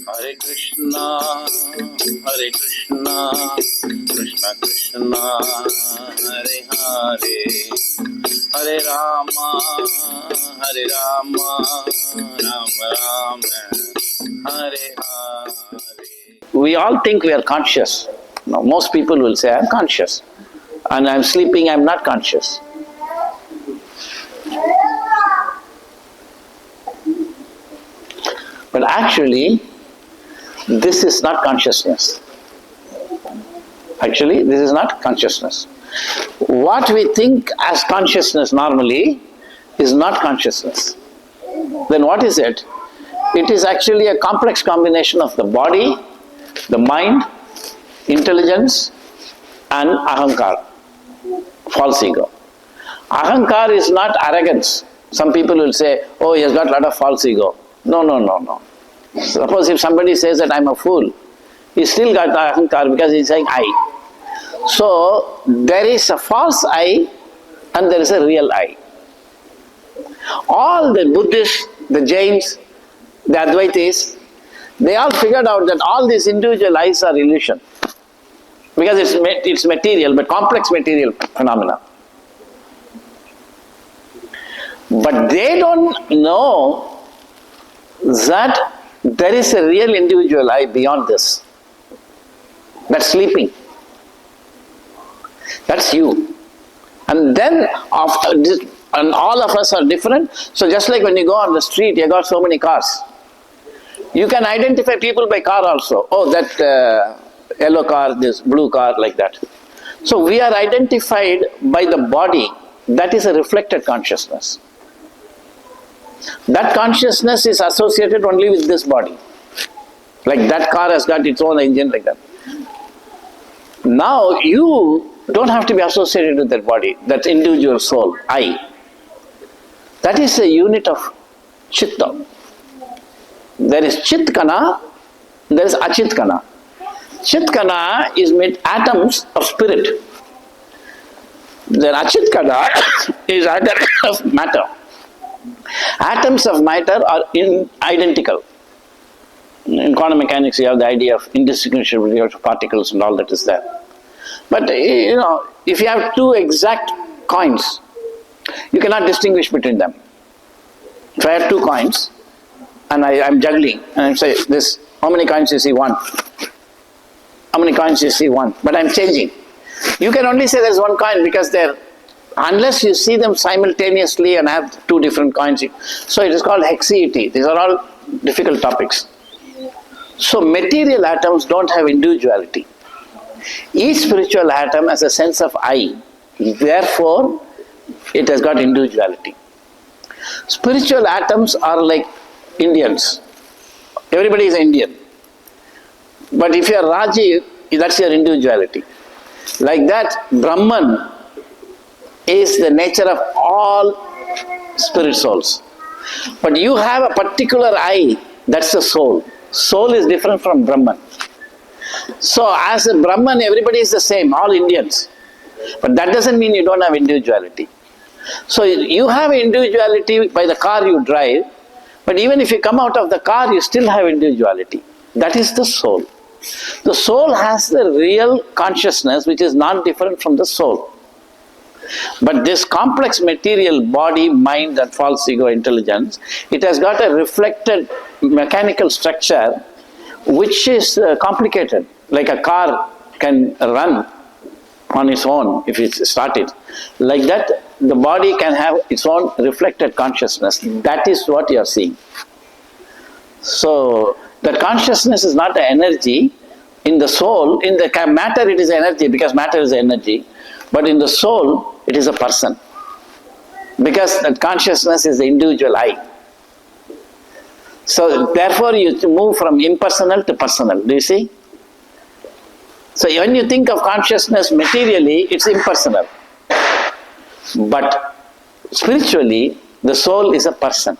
Hare Krishna, Hare Krishna, Krishna Krishna, Hare Hare, Hare Rama, Hare Rama, Rama Rama, Hare Hare. We all think we are conscious. Now, most people will say, I'm conscious. And I'm sleeping, I'm not conscious. But actually, this is not consciousness. Actually, this is not consciousness. What we think as consciousness normally is not consciousness. Then what is it? It is actually a complex combination of the body, the mind, intelligence, and ahankar, false ego. Ahankar is not arrogance. Some people will say, oh, he has got a lot of false ego. No, no, no, no. Suppose if somebody says that I'm a fool, he still got ahankar because he's saying I. So, there is a false I and there is a real I. All the Buddhists, the Jains, the Advaitis, they all figured out that all these individual I's are illusion. Because it's material, but complex material phenomena. But they don't know that there is a real individual I beyond this. That's sleeping. That's you. And then, and all of us are different. So just like when you go on the street, you got so many cars. You can identify people by car also. Oh, that yellow car, this blue car, like that. So we are identified by the body. That is a reflected consciousness. That consciousness is associated only with this body. Like that car has got its own engine, like that. Now you don't have to be associated with that body, that individual soul, I. That is a unit of Chitta. There is Chitkana, there is Achitkana. Chitkana is made atoms of spirit. Then Achitkana is atoms of matter. Atoms of matter are identical. In quantum mechanics you have the idea of indistinguishability of particles and all that is there. But if you have two exact coins, you cannot distinguish between them. If I have two coins and I'm juggling and I say this, how many coins you see? One. How many coins you see? One. But I'm changing. You can only say there's one coin because unless you see them simultaneously and have two different coins. So it is called hexiety. These are all difficult topics. So material atoms don't have individuality. Each spiritual atom has a sense of I. Therefore, it has got individuality. Spiritual atoms are like Indians. Everybody is Indian. But if you are Rajiv, that's your individuality. Like that, Brahman is the nature of all spirit souls. But you have a particular I, that's the soul. Soul is different from Brahman. So as a Brahman, everybody is the same, all Indians. But that doesn't mean you don't have individuality. So you have individuality by the car you drive, but even if you come out of the car, you still have individuality. That is the soul. The soul has the real consciousness which is not different from the soul. But this complex material body, mind and false ego intelligence, it has got a reflected mechanical structure which is complicated. Like a car can run on its own if it's started. Like that, the body can have its own reflected consciousness. That is what you are seeing. So, the consciousness is not an energy. In the soul, in the matter it is energy because matter is energy. But in the soul, it is a person. Because that consciousness is the individual I. So therefore you move from impersonal to personal. Do you see? So when you think of consciousness materially, it's impersonal. But spiritually, the soul is a person.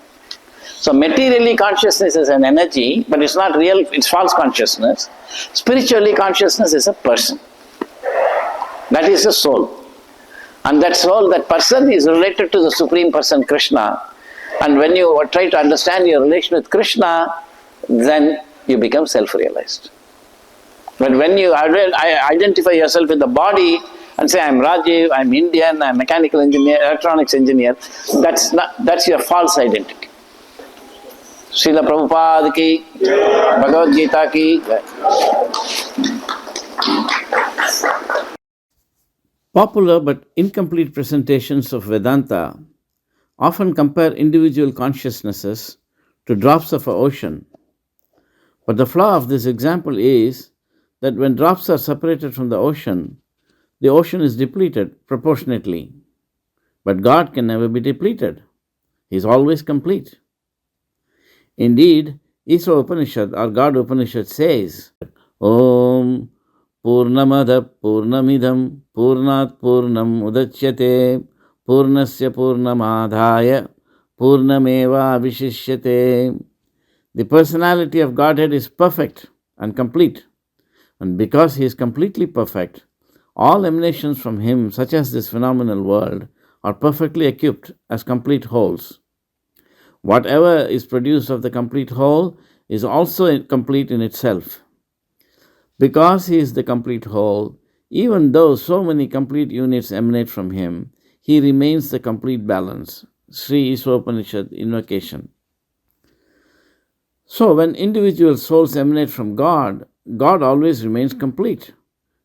So materially consciousness is an energy, but it's not real, it's false consciousness. Spiritually consciousness is a person. That is the soul. And that soul, that person is related to the Supreme Person Krishna. And when you try to understand your relation with Krishna, then you become self-realized. But when you identify yourself with the body and say, I'm Rajiv, I'm Indian, I'm mechanical engineer, electronics engineer, that's your false identity. Srila Prabhupada ki, Bhagavad Gita ki. Popular but incomplete presentations of Vedanta often compare individual consciousnesses to drops of an ocean. But the flaw of this example is that when drops are separated from the ocean is depleted proportionately. But God can never be depleted. He is always complete. Indeed, Isra Upanishad or God Upanishad says, Om Purnamada Purnamidam Purnat Purnam Udachyate Purnasya Purnamadhaya Purnameva Vishishyate. The personality of Godhead is perfect and complete. And because He is completely perfect, all emanations from Him, such as this phenomenal world, are perfectly equipped as complete wholes. Whatever is produced of the complete whole is also complete in itself. Because He is the complete whole, even though so many complete units emanate from Him, He remains the complete balance. Sri Isra Upanishad Invocation. So when individual souls emanate from God, God always remains complete,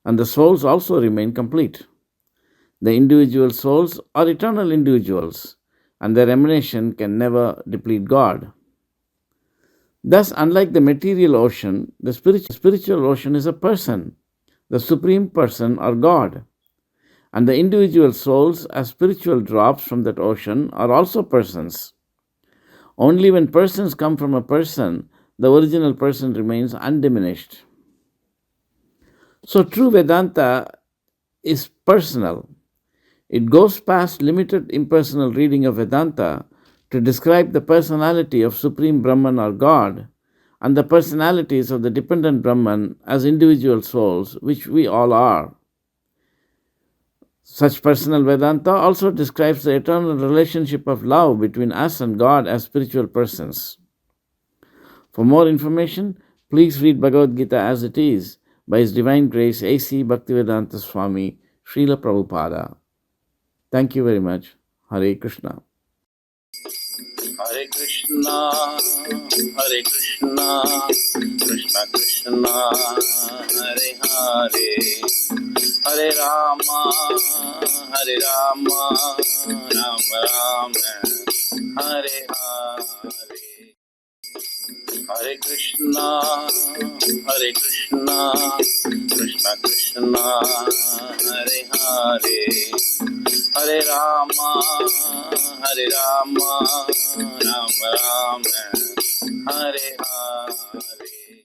and the souls also remain complete. The individual souls are eternal individuals, and their emanation can never deplete God. Thus, unlike the material ocean, the spiritual ocean is a person, the Supreme Person or God. And the individual souls, as spiritual drops from that ocean, are also persons. Only when persons come from a person, the original person remains undiminished. So true Vedanta is personal. It goes past limited impersonal reading of Vedanta to describe the personality of Supreme Brahman or God and the personalities of the dependent Brahman as individual souls, which we all are. Such personal Vedanta also describes the eternal relationship of love between us and God as spiritual persons. For more information, please read Bhagavad Gita as it is by His Divine Grace A.C. Bhaktivedanta Swami, Srila Prabhupada. Thank you very much. Hare Krishna. Hare Krishna, Hare Krishna, Krishna Krishna, Hare Hare, Hare Rama, Hare Rama, Rama Rama, Hare Hare. Hare Krishna, Hare Krishna, Krishna Krishna, Hare Hare, Hare Rama, Hare Rama, Rama Rama, Hare Hare.